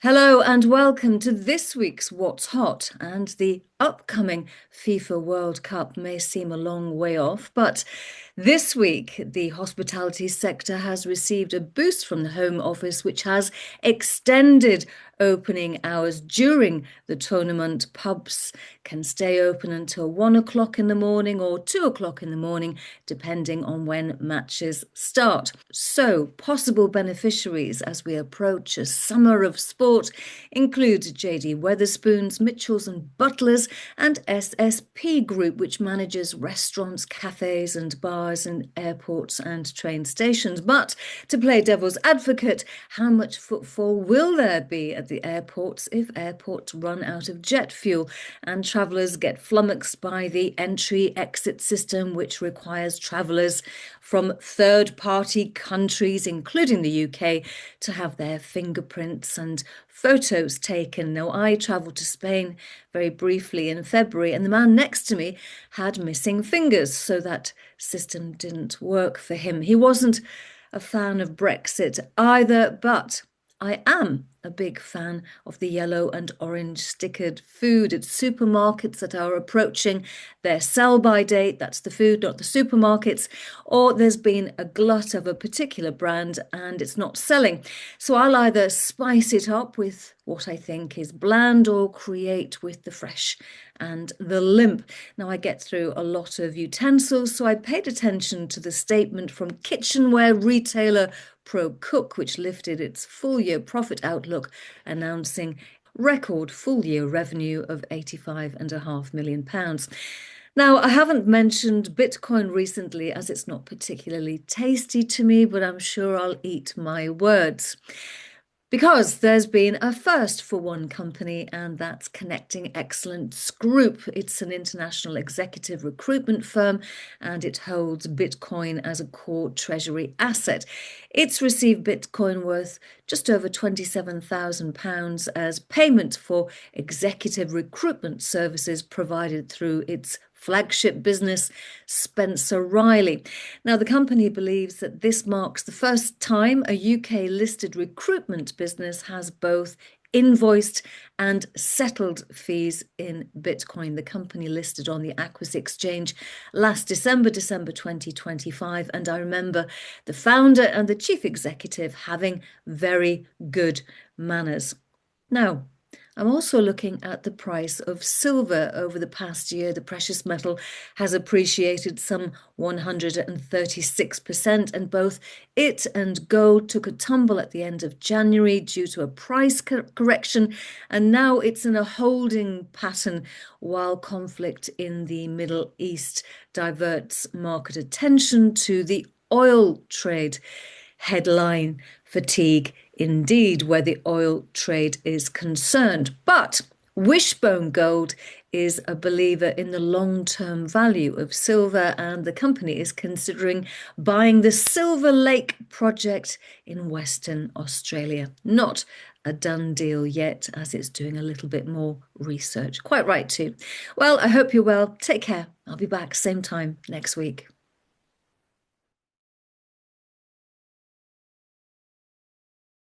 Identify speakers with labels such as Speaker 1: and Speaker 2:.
Speaker 1: Hello and welcome to this week's What's Hot. And the upcoming FIFA World Cup may seem a long way off, but this week the hospitality sector has received a boost from the Home Office, which has extended opening hours during the tournament. Pubs can stay open until 1 o'clock in the morning or 2 o'clock in the morning, depending on when matches start. So, possible beneficiaries as we approach a summer of sport include JD Wetherspoons, Mitchells and Butlers, and SSP Group, which manages restaurants, cafes, and bars in airports and train stations. But to play devil's advocate, how much footfall will there be at the airports if airports run out of jet fuel and travellers get flummoxed by the entry-exit system, which requires travellers from third-party countries, including the UK, to have their fingerprints and photos taken? Now, I travelled to Spain very briefly in February, and the man next to me had missing fingers, so that system didn't work for him. He wasn't a fan of Brexit either, but I am a big fan of the yellow and orange stickered food at supermarkets that are approaching their sell-by date. That's the food, not the supermarkets. Or there's been a glut of a particular brand and it's not selling. So I'll either spice it up with what I think is bland or create with the fresh and the limp. Now, I get through a lot of utensils, so I paid attention to the statement from kitchenware retailer Pro Cook, which lifted its full-year profit outlook, announcing record full-year revenue of £85.5 million. Now, I haven't mentioned Bitcoin recently as it's not particularly tasty to me, but I'm sure I'll eat my words. Because there's been a first for one company, and that's Connecting Excellence Group. It's an international executive recruitment firm, and it holds Bitcoin as a core treasury asset. It's received Bitcoin worth just over £27,000 as payment for executive recruitment services provided through its flagship business, Spencer Riley. Now, the company believes that this marks the first time a UK-listed recruitment business has both invoiced and settled fees in Bitcoin. The company listed on the Aquis Exchange last December 2025, and I remember the founder and the chief executive having very good manners. Now, I'm also looking at the price of silver over the past year. The precious metal has appreciated some 136%, and both it and gold took a tumble at the end of January due to a price correction, and now it's in a holding pattern while conflict in the Middle East diverts market attention to the oil trade. Headline fatigue indeed, where the oil trade is concerned. But Wishbone Gold is a believer in the long-term value of silver, and the company is considering buying the Silver Lake project in Western Australia. Not a done deal yet, as it's doing a little bit more research. Quite right too. Well, I hope you're well. Take care. I'll be back same time next week.